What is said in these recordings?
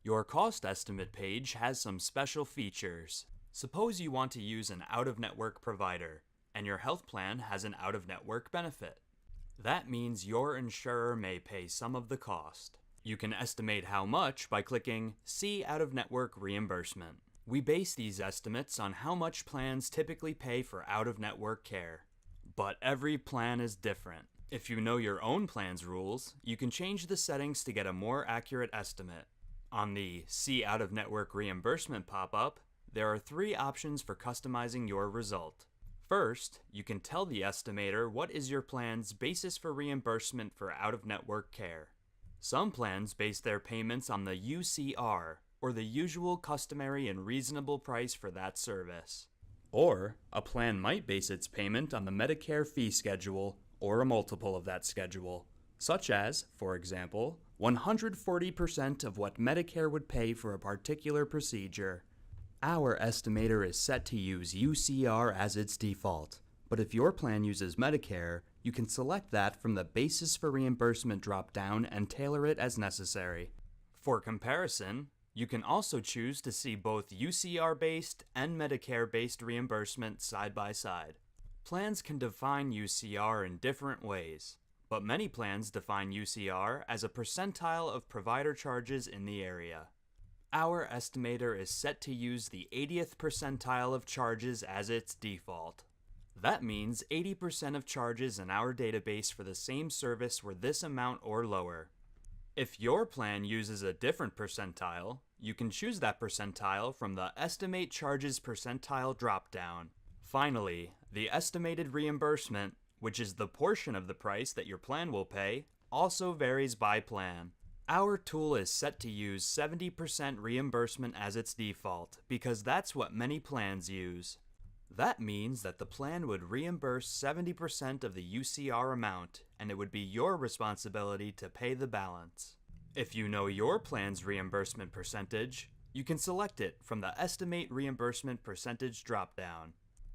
Your cost estimate page has some special features. Suppose you want to use an out-of-network provider, and your health plan has an out-of-network benefit. That means your insurer may pay some of the cost. You can estimate how much by clicking See Out-of-Network Reimbursement. We base these estimates on how much plans typically pay for out-of-network care. But every plan is different. If you know your own plan's rules, you can change the settings to get a more accurate estimate. On the See Out-of-Network Reimbursement pop-up, there are 3 options for customizing your result. First, you can tell the estimator what is your plan's basis for reimbursement for out-of-network care. Some plans base their payments on the UCR, or the usual, customary, and reasonable price for that service. Or, a plan might base its payment on the Medicare fee schedule, or a multiple of that schedule, such as, for example, 140% of what Medicare would pay for a particular procedure. Our estimator is set to use UCR as its default, but if your plan uses Medicare, you can select that from the Basis for Reimbursement drop-down and tailor it as necessary. For comparison, you can also choose to see both UCR-based and Medicare-based reimbursement side by side. Plans can define UCR in different ways, but many plans define UCR as a percentile of provider charges in the area. Our estimator is set to use the 80th percentile of charges as its default. That means 80% of charges in our database for the same service were this amount or lower. If your plan uses a different percentile, you can choose that percentile from the Estimate Charges Percentile dropdown. Finally, the estimated reimbursement, which is the portion of the price that your plan will pay, also varies by plan. Our tool is set to use 70% reimbursement as its default because that's what many plans use. That means that the plan would reimburse 70% of the UCR amount, and it would be your responsibility to pay the balance. If you know your plan's reimbursement percentage, you can select it from the Estimate Reimbursement Percentage dropdown.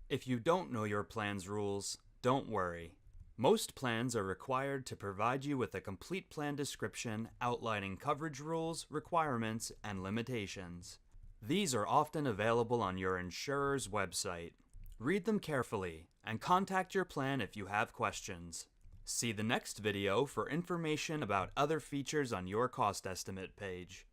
If you don't know your plan's rules, don't worry. Most plans are required to provide you with a complete plan description outlining coverage rules, requirements, and limitations. These are often available on your insurer's website. Read them carefully and contact your plan if you have questions. See the next video for information about other features on your cost estimate page.